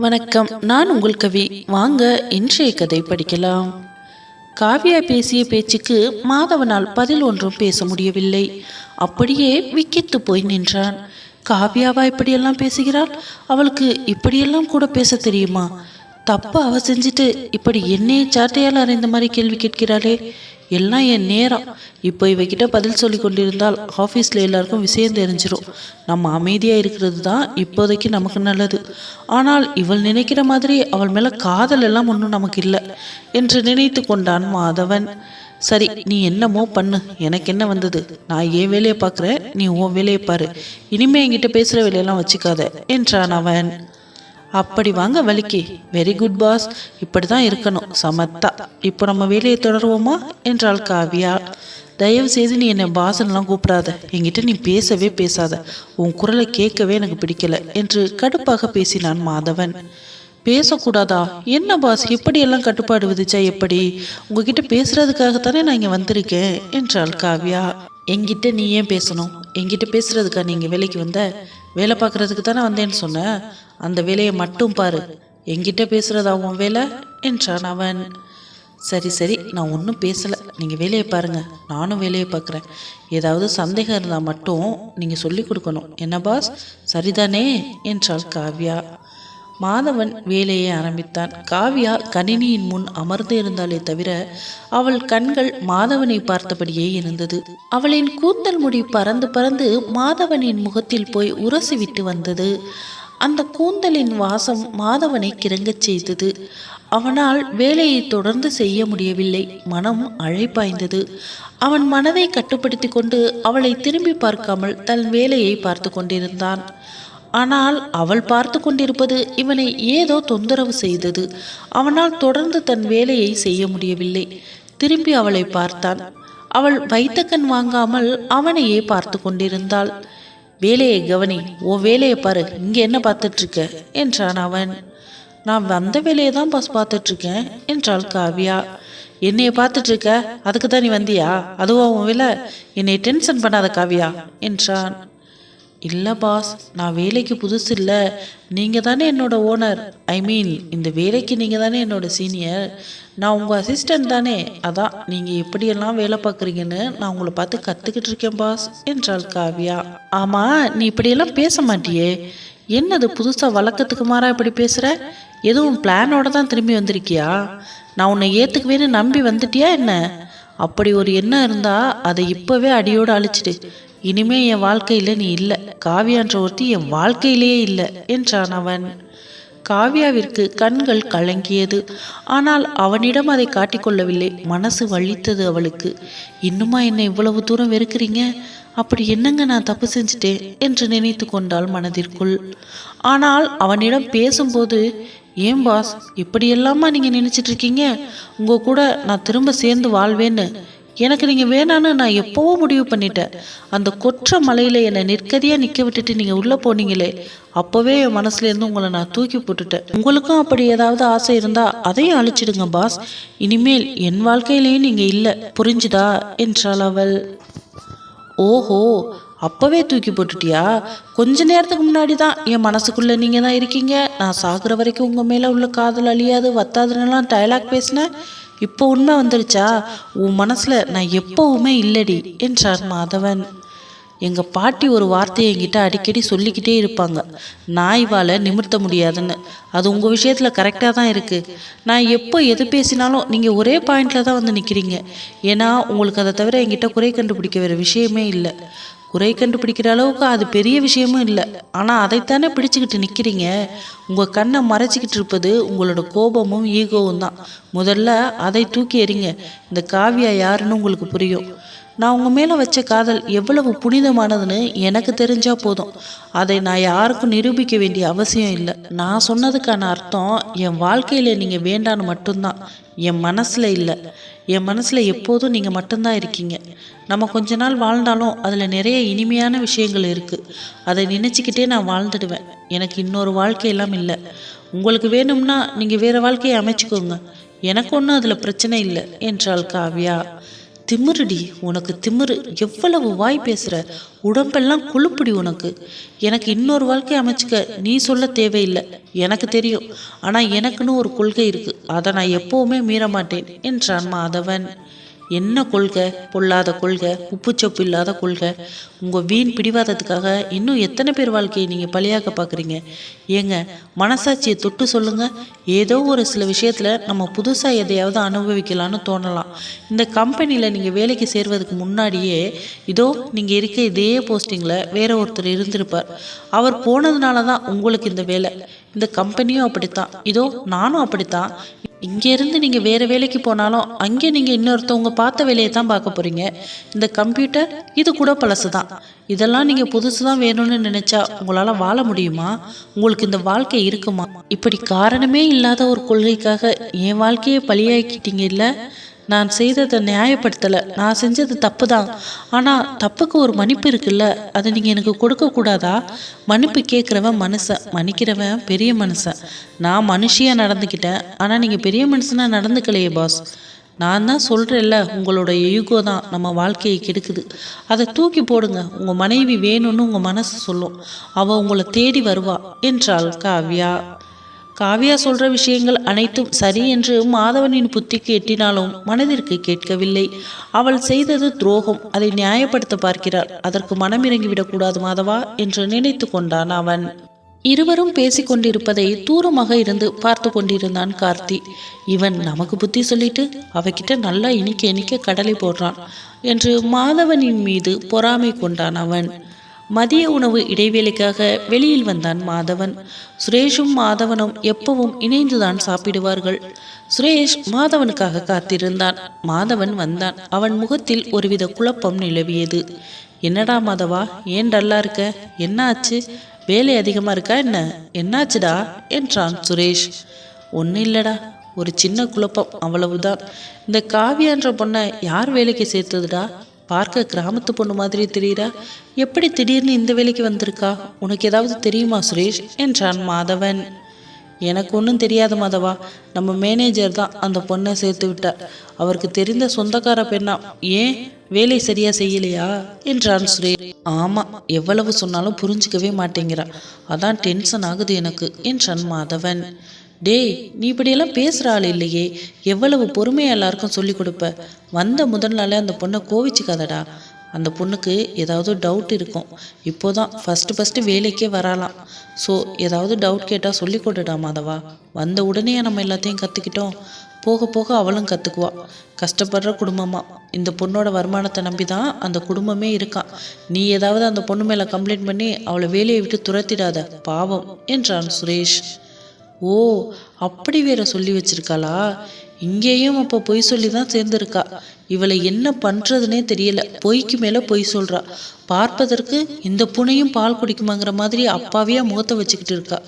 வணக்கம். நான் உங்கள் கவி. வாங்க இன்றைய கதை படிக்கலாம். காவியா பேசிய பேச்சுக்கு மாதவனால் பதில் ஒன்றும் பேச முடியவில்லை. அப்படியே விக்கித்து போய் நின்றான். காவியாவா இப்படியெல்லாம் பேசுகிறாள்? அவளுக்கு இப்படியெல்லாம் கூட பேச தெரியுமா? தப்ப அவ செஞ்சுட்டு இப்படி என்னையே சாட்டையால் அறைந்த மாதிரி கேள்வி கேட்கிறாளே. எல்லாம் என் நேரம். இப்போ இவகிட்ட பதில் சொல்லி கொண்டிருந்தால் ஆஃபீஸில் எல்லாருக்கும் விஷயம் தெரிஞ்சிடும். நம்ம அமைதியாக இருக்கிறது தான் இப்போதைக்கு நமக்கு நல்லது. ஆனால் இவள் நினைக்கிற மாதிரி அவள் மேலே காதல் எல்லாம் ஒன்றும் நமக்கு இல்லை என்று நினைத்து கொண்டான் மாதவன். சரி, நீ என்னமோ பண்ணு, எனக்கு என்ன வந்தது? நான் என் வேலையை பார்க்குறேன், நீ உன் வேலையை பாரு. இனிமே என்கிட்ட பேசுகிற வேலையெல்லாம் வச்சுக்காத என்றான் அவன். அப்படி வாங்க வலிக்கு. வெரி குட் பாஸ், இப்படி தான் இருக்கணும், சமத்தா. இப்போ நம்ம வேலையை தொடருவோமா என்றாள் காவியா. தயவு செய்து நீ என்னை பாசன்லாம் கூப்பிடாத. என்கிட்ட நீ பேசவே பேசாத. உன் குரலை கேட்கவே எனக்கு பிடிக்கல என்று கடுப்பாக பேசினான் மாதவன். பேசக்கூடாதா? என்ன பாஸ், இப்படியெல்லாம் கட்டுப்பாடு விதிச்சா எப்படி? உங்ககிட்ட பேசுறதுக்காகத்தானே நான் இங்கே வந்திருக்கேன் என்றாள் காவியா. என்கிட்ட நீ ஏன் பேசணும்? என்கிட்ட பேசுறதுக்கா நீங்கள் வேலைக்கு வந்த? வேலை பார்க்குறதுக்கு தானே வந்தேன்னு சொன்ன. அந்த வேலையை மட்டும் பாரு. என்கிட்ட பேசுறதா உன் வேலை என்றான் அவன். சரி சரி, நான் ஒன்றும் பேசலை. நீங்கள் வேலையை பாருங்க, நானும் வேலையை பார்க்குறேன். ஏதாவது சந்தேகம் இருந்தால் மட்டும் நீங்கள் சொல்லி கொடுக்கணும். என்ன பாஸ், சரிதானே என்றாள் காவியா. மாதவன் வேலையை ஆரம்பித்தான். காவியா கணினியின் முன் அமர்ந்து இருந்தாலே தவிர அவள் கண்கள் மாதவனை பார்த்தபடியே இருந்தது. அவளின் கூந்தல் முடி பறந்து பறந்து மாதவனின் முகத்தில் போய் உரசிவிட்டு வந்தது. அந்த கூந்தலின் வாசம் மாதவனை கிறங்கச் செய்தது. அவனால் வேலையை தொடர்ந்து செய்ய முடியவில்லை. மனம் அழைப்பாய்ந்தது. அவன் மனதை கட்டுப்படுத்தி கொண்டு அவளை திரும்பி பார்க்காமல் தன் வேலையை பார்த்து கொண்டிருந்தான். ஆனால் அவள் பார்த்து கொண்டிருப்பது இவனை ஏதோ தொந்தரவு செய்தது. அவனால் தொடர்ந்து தன் வேலையை செய்ய முடியவில்லை. திரும்பி அவளை பார்த்தான். அவள் வைத்த கண் வாங்காமல் அவனையே பார்த்து கொண்டிருந்தாள். வேலையை கவனி, ஓ வேலையை பாரு, இங்கே என்ன பார்த்துட்டு இருக்க என்றான் அவன். நான் வந்த வேலையை தான் பாஸ் பார்த்துட்டு இருக்கேன் என்றாள் காவியா. என்னைய பார்த்துட்டு இருக்க? அதுக்கு தான் நீ வந்தியா? அதுவா உன் வேலை? என்னை டென்ஷன் பண்ணாத காவியா என்றான். இல்லை பாஸ், நான் வேலைக்கு புதுசு இல்லை. நீங்கள் தானே என்னோட ஓனர். ஐ மீன், இந்த வேலைக்கு நீங்கள் தானே என்னோட சீனியர். நான் உங்கள் அசிஸ்டன்ட் தானே. அதான் நீங்கள் எப்படியெல்லாம் வேலை பார்க்குறீங்கன்னு நான் உங்களை பார்த்து கற்றுக்கிட்டு இருக்கேன் பாஸ் என்றாள் காவியா. ஆமாம், நீ இப்படியெல்லாம் பேச மாட்டியே. என்னது புதுசாக வழக்கத்துக்கு மாறா இப்படி பேசுகிற? எதுவும் பிளானோட தான் திரும்பி வந்திருக்கியா? நான் உன்னை ஏற்றுக்குவேன்னு நம்பி வந்துட்டியா என்ன? அப்படி ஒரு எண்ணம் இருந்தால் அதை இப்போவே அடியோடு அழிச்சிடு. இனிமே என் வாழ்க்கையில் நீ இல்லை. காவியான்ற ஒருத்தி என் வாழ்க்கையிலேயே இல்லை என்றான் அவன். காவியாவிற்கு கண்கள் கலங்கியது. ஆனால் அவனிடம் அதை காட்டிக்கொள்ளவில்லை. மனசு வலித்தது அவளுக்கு. இன்னுமா என்னை இவ்வளவு தூரம் வெறுக்கிறீங்க? அப்படி என்னங்க நான் தப்பு செஞ்சுட்டேன் என்று நினைத்து கொண்டாள் மனதிற்குள். ஆனால் அவனிடம் பேசும்போது, ஏன் பாஸ் இப்படியெல்லாமா நீங்கள் நினச்சிட்டு இருக்கீங்க? உங்கள் கூட நான் திரும்ப சேர்ந்து வாழ்வேன்னு எனக்கு நீங்கள் வேணான்னு நான் எப்போவோ முடிவு பண்ணிட்டேன். அந்த கொற்ற மலையில் என்னை நிற்கதியாக நிற்க விட்டுட்டு நீங்கள் உள்ளே போனீங்களே, அப்போவே என் மனசுலேருந்து உங்களை நான் தூக்கி போட்டுட்டேன். உங்களுக்கும் அப்படி ஏதாவது ஆசை இருந்தால் அதையும் அழிச்சிடுங்க பாஸ். இனிமேல் என் வாழ்க்கையிலேயும் நீங்கள் இல்லை, புரிஞ்சுதா என்றாள் அவள். ஓஹோ, அப்போவே தூக்கி போட்டுட்டியா? கொஞ்ச நேரத்துக்கு முன்னாடி தான் என் மனசுக்குள்ளே நீங்கள் தான் இருக்கீங்க, நான் சாகுற வரைக்கும் உங்கள் மேலே உள்ள காதல் அழியாது வத்தாதுன்னெல்லாம் டயலாக் பேசினேன். இப்போ உண்மை வந்துருச்சா? உன் மனசில் நான் எப்போவுமே இல்லடி என்றார் மாதவன். எங்கள் பாட்டி ஒரு வார்த்தையை என்கிட்ட அடிக்கடி சொல்லிக்கிட்டே இருப்பாங்க, நாய்வால் நிமிர்த்த முடியாதுன்னு. அது உங்கள் விஷயத்தில் கரெக்டாக தான் இருக்குது. நான் எப்போ எது பேசினாலும் நீங்கள் ஒரே பாயிண்டில் தான் வந்து நிற்கிறீங்க. ஏன்னா உங்களுக்கு அதை தவிர என்கிட்ட குறை கண்டுபிடிக்க வேறு விஷயமே இல்லை. குறை கண்டுபிடிக்கிற அளவுக்கு அது பெரிய விஷயமும் இல்லை. ஆனால் அதைத்தானே பிடிச்சிக்கிட்டு நிற்கிறீங்க. உங்கள் கண்ணை மறைச்சிக்கிட்டு இருப்பது உங்களோட கோபமும் ஈகோவும் தான். முதல்ல அதை தூக்கி எறிங்க. இந்த காவியா யாருன்னு உங்களுக்கு புரியும். நான் உங்கள் மேலே வச்ச காதல் எவ்வளவு புனிதமானதுன்னு எனக்கு தெரிஞ்சால் போதும். அதை நான் யாருக்கும் நிரூபிக்க வேண்டிய அவசியம் இல்லை. நான் சொன்னதுக்கான அர்த்தம், என் வாழ்க்கையில் நீங்கள் வேண்டான்னு மட்டும்தான், என் மனசில் இல்லை. என் மனசில் எப்போதும் நீங்கள் மட்டும்தான் இருக்கீங்க. நம்ம கொஞ்ச நாள் வாழ்ந்தாலும் அதில் நிறைய இனிமையான விஷயங்கள் இருக்குது. அதை நினச்சிக்கிட்டே நான் வாழ்ந்துடுவேன். எனக்கு இன்னொரு வாழ்க்கையெல்லாம் இல்லை. உங்களுக்கு வேணும்னா நீங்கள் வேறு வாழ்க்கையை அமைச்சுக்கோங்க. எனக்கு ஒன்றும் அதில் பிரச்சனை இல்லை என்றாள் காவியா. திமிருடி, உனக்கு திமிரு. எவ்வளவு வாய் பேசுகிற, உடம்பெல்லாம் கொழுப்புடி உனக்கு. எனக்கு இன்னொரு வாழ்க்கை அமைச்சுக்க நீ சொல்ல தேவையில்லை, எனக்கு தெரியும். ஆனால் எனக்குன்னு ஒரு கொள்கை இருக்குது, அதை நான் எப்போவுமே மீற மாட்டேன் என்றான் மாதவன். என்ன கொள்கை? பொல்லாத கொள்கை, உப்புச்சப்பு இல்லாத கொள்கை. உங்கள் வீண் பிடிவாதத்துக்காக இன்னும் எத்தனை பேர் வாழ்க்கையை நீங்கள் பலியாக்க பார்க்குறீங்க? ஏங்க, மனசாட்சியை தொட்டு சொல்லுங்கள். ஏதோ ஒரு சில விஷயத்தில் நம்ம புதுசாக எதையாவது அனுபவிக்கலான்னு தோணலாம். இந்த கம்பெனியில் நீங்கள் வேலைக்கு சேர்வதுக்கு முன்னாடியே இதோ நீங்கள் இருக்க இதே போஸ்டிங்கில் வேற ஒருத்தர் இருந்திருப்பார். அவர் போனதுனால தான் உங்களுக்கு இந்த வேலை. இந்த கம்பெனியும் அப்படித்தான், இதோ நானும் அப்படித்தான். இங்கேருந்து நீங்கள் வேறு வேலைக்கு போனாலும் அங்கே நீங்கள் இன்னொருத்தவங்க பார்த்த வேலையை தான் பார்க்க போகிறீங்க. இந்த கம்ப்யூட்டர் இது கூட பழசு தான். இதெல்லாம் நீங்கள் புதுசு தான் வேணும்னு நினச்சா உங்களால் வாழ முடியுமா? உங்களுக்கு இந்த வாழ்க்கை இருக்குமா? இப்படி காரணமே இல்லாத ஒரு கொள்கைக்காக என் வாழ்க்கையை பலியாக்கிட்டீங்க இல்லை? நான் செய்ததை நியாயப்படுத்தலை, நான் செஞ்சது தப்பு தான். ஆனால் தப்புக்கு ஒரு மன்னிப்பு இருக்குல்ல, அதை நீங்கள் எனக்கு கொடுக்கக்கூடாதா? மன்னிப்பு கேட்குறவன் மனுஷன், மன்னிக்கிறவன் பெரிய மனுஷன். நான் மனுஷியாக நடந்துக்கிட்டேன், ஆனால் நீங்கள் பெரிய மனுஷனாக நடந்துக்கலையே பாஸ். நான் தான் சொல்கிறேன்ல, உங்களோட ஈகோ தான் நம்ம வாழ்க்கையை கெடுக்குது. அதை தூக்கி போடுங்க. உங்கள் மனைவி வேணும்னு உங்கள் மனசு சொல்லும், அவள் உங்களை தேடி வருவா என்றாள் காவ்யா. காவ்யா சொல்ற விஷயங்கள் அனைத்தும் சரி என்று மாதவனின் புத்திக்கு எட்டினாலும் மனதிற்கு கேட்கவில்லை. அவள் செய்தது துரோகம், அதை நியாயப்படுத்த பார்க்கிறாள். அதற்கு மனமிறங்கிவிடக்கூடாது மாதவா என்று நினைத்து கொண்டான் அவன். இருவரும் பேசிக்கொண்டிருப்பதை தூரமாக இருந்து பார்த்து கொண்டிருந்தான் கார்த்தி. இவன் நமக்கு புத்தி சொல்லிட்டு அவகிட்ட நல்லா இனிக்க இனிக்க கடலை போடுறான் என்று மாதவனின் மீது பொறாமை கொண்டான் அவன். மதிய உணவு இடைவேளைக்காக வெளியில் வந்தான் மாதவன். சுரேஷும் மாதவனும் எப்பவும் இணைந்துதான் சாப்பிடுவார்கள். சுரேஷ் மாதவனுக்காக காத்திருந்தான். மாதவன் வந்தான். அவன் முகத்தில் ஒருவித குழப்பம் நிலவியது. என்னடா மாதவா, ஏன் டல்லா இருக்க? என்ன ஆச்சு? வேலை அதிகமா இருக்கா என்ன? என்னாச்சுடா என்றான் சுரேஷ். ஒன்றும் இல்லடா, ஒரு சின்ன குழப்பம், அவ்வளவுதான். இந்த காவியான்ற பொண்ணை யார் வேலைக்கு சேர்த்ததுடா? பார்க்க கிராமத்து பொண்ணு மாதிரி தெரியுறா. எப்படி திடீர்னு இந்த வேலைக்கு வந்திருக்கா? உனக்கு ஏதாவது தெரியுமா சுரேஷ் என்றான் மாதவன். எனக்கு ஒன்றும் தெரியாது மாதவா, நம்ம மேனேஜர் தான் அந்த பொண்ணை சேர்த்து விட்டார். அவருக்கு தெரிந்த சொந்தக்கார பெண்ணா. ஏன் வேலை சரியா செய்யலையா என்றான் சுரேஷ். ஆமாம், எவ்வளவு சொன்னாலும் புரிஞ்சிக்கவே மாட்டேங்கிறா, அதான் டென்ஷன் ஆகுது எனக்கு என்றான் மாதவன். டேய், நீ இப்படியெல்லாம் பேசுகிற ஆள் இல்லையே, எவ்வளவு பொறுமையாக எல்லாருக்கும் சொல்லி கொடுப்ப. வந்த முதல் நாளே அந்த பொண்ணை கோவிச்சுக்காதடா. அந்த பொண்ணுக்கு ஏதாவது டவுட் இருக்கும். இப்போதான் ஃபஸ்ட்டு வேலைக்கே வரலாம். ஸோ ஏதாவது டவுட் கேட்டால் சொல்லி கொடுடா மாதவா. வந்த உடனே நம்ம எல்லாத்தையும் கற்றுக்கிட்டோம், போக போக அவளும் கற்றுக்குவா. கஷ்டப்படுற குடும்பமா, இந்த பொண்ணோட வருமானத்தை நம்பி தான் அந்த குடும்பமே இருக்கான். நீ ஏதாவது அந்த பொண்ணு மேலே கம்ப்ளைண்ட் பண்ணி அவளை வேலையை விட்டு துரத்திடாத, பாவம் என்றான் சுரேஷ். ஓ, அப்படி வேற சொல்லி வச்சிருக்காளா? இங்கேயும் அப்போ பொய் சொல்லி தான் சேர்ந்துருக்கா. இவளை என்ன பண்றதுனே தெரியல, பொய்க்கு மேல பொய் சொல்றா. பார்ப்பதற்கு இந்த பூனையும் பால் குடிக்குமாங்கிற மாதிரி அப்பாவியா முகத்தை வச்சுக்கிட்டு இருக்கா.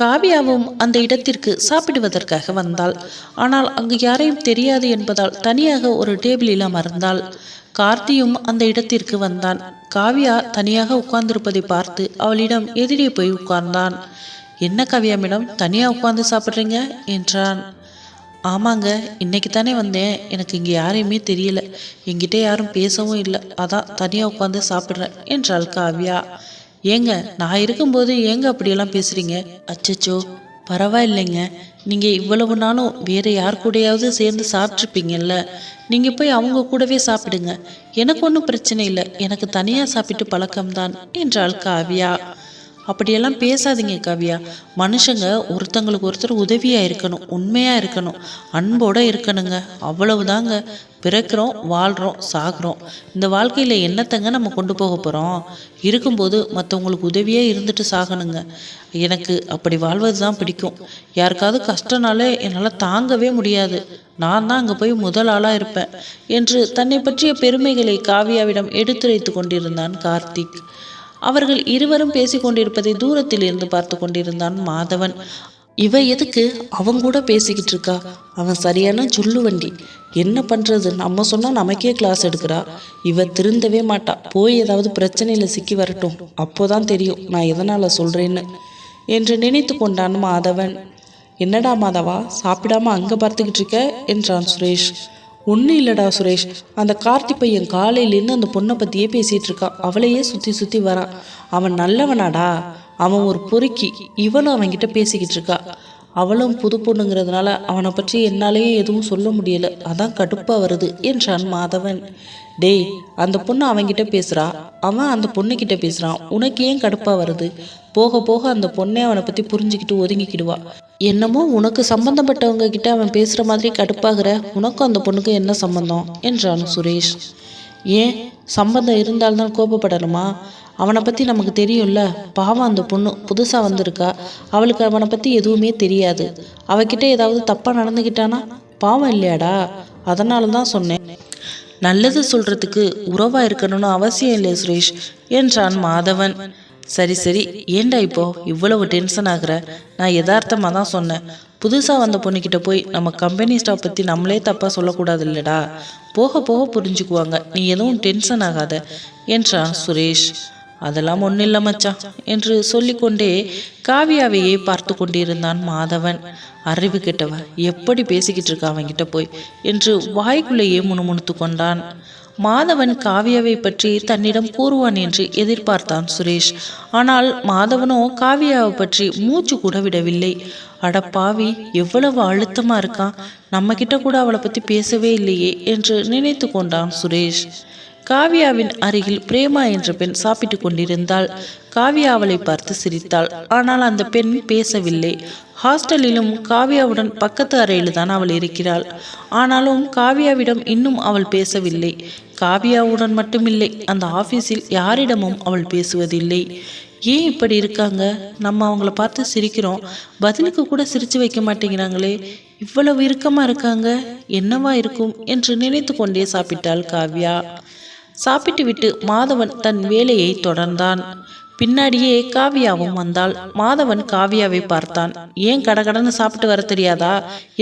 காவியாவும் அந்த இடத்திற்கு சாப்பிடுவதற்காக வந்தாள். ஆனால் அங்கு யாரையும் தெரியாது என்பதால் தனியாக ஒரு டேபிளில் அமர்ந்தாள். கார்த்தியும் அந்த இடத்திற்கு வந்தான். காவியா தனியாக உட்கார்ந்திருப்பதை பார்த்து அவளிடம் எதிரே போய் உட்கார்ந்தான். என்ன காவியா மேடம், தனியாக உட்காந்து சாப்பிட்றீங்க என்றான். ஆமாங்க, இன்னைக்கு தானே வந்தேன், எனக்கு இங்கே யாரையுமே தெரியல, என்கிட்ட யாரும் பேசவும் இல்லை, அதான் தனியாக உட்காந்து சாப்பிட்றேன் என்றாள் காவ்யா. ஏங்க, நான் இருக்கும்போது ஏங்க அப்படியெல்லாம் பேசுகிறீங்க? அச்சச்சோ, பரவாயில்லைங்க, நீங்கள் இவ்வளவு நாளும் வேறு யார் கூடயாவது சேர்ந்து சாப்பிட்ருப்பீங்கல்ல, நீங்கள் போய் அவங்க கூடவே சாப்பிடுங்க, எனக்கு ஒன்றும் பிரச்சனை இல்லை, எனக்கு தனியாக சாப்பிட்டு பழக்கம்தான் என்றாள் காவ்யா. அப்படியெல்லாம் பேசாதீங்க காவ்யா. மனுஷங்க ஒருத்தங்களுக்கு ஒருத்தர் உதவியாக இருக்கணும், உண்மையாக இருக்கணும், அன்போடு இருக்கணுங்க, அவ்வளவுதாங்க. பிறக்கிறோம், வாழ்கிறோம், சாகிறோம். இந்த வாழ்க்கையில் என்னத்தங்க நம்ம கொண்டு போக போகிறோம்? இருக்கும்போது மற்றவங்களுக்கு உதவியாக இருந்துட்டு சாகணுங்க. எனக்கு அப்படி வாழ்வது தான் பிடிக்கும். யாருக்காவது கஷ்டனாலே என்னால் தாங்கவே முடியாது. நான் தான் அங்கே போய் முதல் ஆளாக இருப்பேன் என்று தன்னை பற்றிய பெருமைகளை காவ்யாவிடம் எடுத்துரைத்து கொண்டிருந்தான் கார்த்திக். அவர்கள் இருவரும் பேசிக்கொண்டிருப்பதை தூரத்தில் இருந்து பார்த்து கொண்டிருந்தான் மாதவன். இவ எதுக்கு அவன் கூட பேசிக்கிட்டு இருக்கா? அவன் சரியான ஜுல்லு வண்டி. என்ன பண்றது, நம்ம சொன்னா நமக்கே கிளாஸ் எடுக்கிறா. இவ திருந்தவே மாட்டா. போய் ஏதாவது பிரச்சனையில சிக்கி வரட்டும், அப்போதான் தெரியும் நான் எதனால சொல்றேன்னு என்று நினைத்து கொண்டான் மாதவன். என்னடா மாதவா, சாப்பிடாம அங்க பார்த்துக்கிட்டு இருக்க என்றான் சுரேஷ். ஒன்றும் இல்லைடா சுரேஷ், அந்த கார்த்தி பையன் காலையிலேருந்து அந்த பொண்ணை பற்றியே பேசிகிட்டு இருக்கான். அவளையே சுற்றி சுற்றி வரான். அவன் நல்லவனாடா, அவன் ஒரு பொறுக்கி. இவனும் அவன்கிட்ட பேசிக்கிட்டு இருக்கா. அவளும் புது பொண்ணுங்கிறதுனால அவனை பற்றி என்னாலேயே எதுவும் சொல்ல முடியல, அதான் கடுப்பாக வருது என்றான் மாதவன். டேய், அந்த பொண்ணு அவன்கிட்ட பேசுகிறா, அவன் அந்த பொண்ணுக்கிட்ட பேசுகிறான். உனக்கு ஏன் கடுப்பாக வருது? போக போக அந்த பொண்ணே அவனை பற்றி புரிஞ்சுக்கிட்டு ஒதுங்கிக்கிடுவா. என்னமோ உனக்கு சம்பந்தப்பட்டவங்க கிட்ட அவன் பேசுகிற மாதிரி கடுப்பாகிற. உனக்கும் அந்த பொண்ணுக்கு என்ன சம்பந்தம் என்றான் சுரேஷ். ஏன் சம்பந்தம் இருந்தால்தான் கோபப்படணுமா? அவனை பற்றி நமக்கு தெரியும்ல. பாவம், அந்த பொண்ணு புதுசாக வந்திருக்கா, அவளுக்கு அவனை பற்றி எதுவுமே தெரியாது. அவகிட்ட ஏதாவது தப்பாக நடந்துக்கிட்டானா பாவம் இல்லையாடா? அதனால தான் சொன்னேன். நல்லது சொல்கிறதுக்கு உறவாக இருக்கணும்னு அவசியம் இல்லை சுரேஷ் என்றான் மாதவன். சரி சரி, ஏண்டா இப்போ இவ்வளவு டென்ஷன் ஆகுற? நான் யதார்த்தமாக தான் சொன்னேன். புதுசாக வந்த பொண்ணுக்கிட்ட போய் நம்ம கம்பெனி ஸ்டாஃப் பற்றி நம்மளே தப்பாக சொல்லக்கூடாது இல்லடா. போக போக புரிஞ்சுக்குவாங்க, நீ எதுவும் டென்ஷன் ஆகாத என்றான் சுரேஷ். அதெல்லாம் ஒன்றும் இல்லை மச்சான் என்று சொல்லிக்கொண்டே காவியாவையே பார்த்து கொண்டிருந்தான் மாதவன். அறிவு கெட்டவன், எப்படி பேசிக்கிட்டு இருக்கா அவன்கிட்ட போய் என்று வாய்க்குள்ளேயே முணுமுணுத்து கொண்டான். மாதவன் காவியாவை பற்றி தன்னிடம் கூறுவான் என்று எதிர்பார்த்தான் சுரேஷ். ஆனால் மாதவனோ காவியாவை பற்றி மூச்சு கூட விடவில்லை. அடப்பாவி, எவ்வளவு அழுத்தமா இருக்கான், நம்ம கிட்ட கூட அவளை பற்றி பேசவே இல்லையே என்று நினைத்து கொண்டான் சுரேஷ். காவியாவின் அருகில் பிரேமா என்ற பெண் சாப்பிட்டு கொண்டிருந்தாள். காவியா அவளை பார்த்து சிரித்தாள். ஆனால் அந்த பெண் பேசவில்லை. ஹாஸ்டலிலும் காவியாவுடன் பக்கத்து அறையில் தான் அவள் இருக்கிறாள். ஆனாலும் காவியாவிடம் இன்னும் அவள் பேசவில்லை. காவியாவுடன் மட்டுமில்லை, அந்த ஆபீஸில் யாரிடமும் அவள் பேசுவதில்லை. ஏன் இப்படி இருக்காங்க? நம்ம அவங்கள பார்த்து சிரிக்கிறோம், பதிலுக்கு கூட சிரிச்சு வைக்க மாட்டேங்கிறாங்களே, இவ்வளவு இறுக்கமா இருக்காங்க, என்னவா இருக்கும் என்று நினைத்து கொண்டே சாப்பிட்டாள் காவியா. சாப்பிட்டு விட்டு மாதவன் தன் வேலையை தொடர்ந்தான். பின்னாடியே காவியாவும் வந்தாள். மாதவன் காவியாவை பார்த்தான். ஏன் கடகடன்னு சாப்பிட்டு வர தெரியாதா?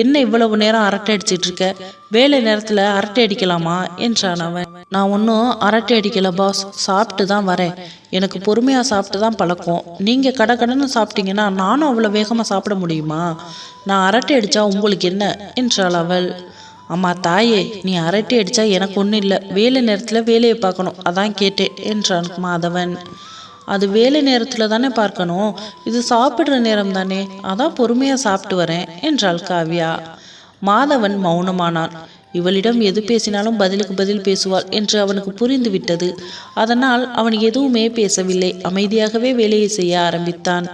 என்ன இவ்வளவு நேரம் அரட்டை அடிச்சிட்டு இருக்க? வேலை நேரத்துல அரட்டை அடிக்கலாமா என்றான் அவன். நான் ஒன்றும் அரட்டை அடிக்கல பாஸ், சாப்பிட்டு தான் வரேன். எனக்கு பொறுமையா சாப்பிட்டு தான் பழக்கம். நீங்க கடகடன்னு சாப்பிட்டீங்கன்னா நானும் அவ்வளோ வேகமா சாப்பிட முடியுமா? நான் அரட்டை அடிச்சா உங்களுக்கு என்ன என்றாள் அவள். அம்மா தாயே, நீ அரட்டை அடிச்சா எனக்கு ஒன்றும் இல்லை, வேலை நேரத்தில் வேலையை பார்க்கணும், அதான் கேட்டேன் என்றான் மாதவன். அது வேலை நேரத்தில் தானே பார்க்கணும், இது சாப்பிட்ற நேரம் தானே, அதான் பொறுமையாக சாப்பிட்டு வரேன் என்றாள் காவியா. மாதவன் மௌனமானான். இவளிடம் எது பேசினாலும் பதிலுக்கு பதில் பேசுவாள் என்று அவனுக்கு புரிந்து விட்டது. அதனால் அவன் எதுவுமே பேசவில்லை, அமைதியாகவே வேலையை செய்ய ஆரம்பித்தான்.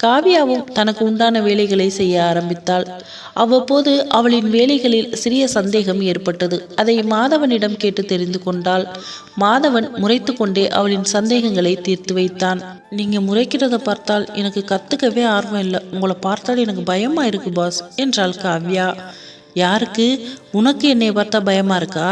காவியாவும் தனக்கு உண்டான வேலைகளை செய்ய ஆரம்பித்தாள். அவ்வப்போது அவளின் வேலைகளில் சிறிய சந்தேகம் ஏற்பட்டது. அதை மாதவனிடம் கேட்டு தெரிந்து கொண்டாள். மாதவன் முறைத்து கொண்டே அவளின் சந்தேகங்களை தீர்த்து வைத்தான். நீங்க முறைக்கிறத பார்த்தால் எனக்கு கத்துக்கவே ஆர்வம் இல்லை, உங்களை பார்த்தால் எனக்கு பயமா இருக்கு பாஸ் என்றாள் காவியா. யாருக்கு? உனக்கு என்னை பார்த்தா பயமா இருக்கா?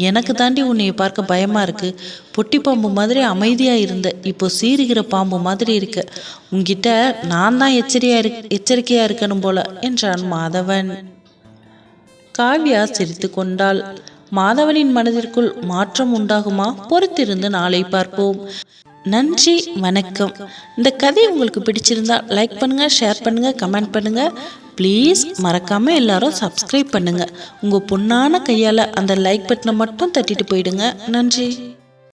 எனக்கு தாண்டி உன்னை பார்க்க பயமா இருக்கு. பொட்டி பாம்பு மாதிரி அமைதியா இருந்த, இப்போ சீறுகிற பாம்பு மாதிரி இருக்க. உன்கிட்ட நான் தான் எச்சரிக்கையா இருக்கணும் போல என்றான் மாதவன். காவியா சிரித்து கொண்டாள். மாதவனின் மனதிற்குள் மாற்றம் உண்டாகுமா? பொறுத்திருந்து நாளை பார்ப்போம். நன்றி, வணக்கம். இந்த கதை உங்களுக்கு பிடிச்சிருந்தா லைக் பண்ணுங்க, ஷேர் பண்ணுங்க, கமெண்ட் பண்ணுங்க. ப்ளீஸ் மறக்காம எல்லாரும் சப்ஸ்கிரைப் பண்ணுங்க. உங்க பொண்ணான கையால அந்த லைக் பட்டனை மட்டும் தட்டிட்டு போயிடுங்க. நன்றி.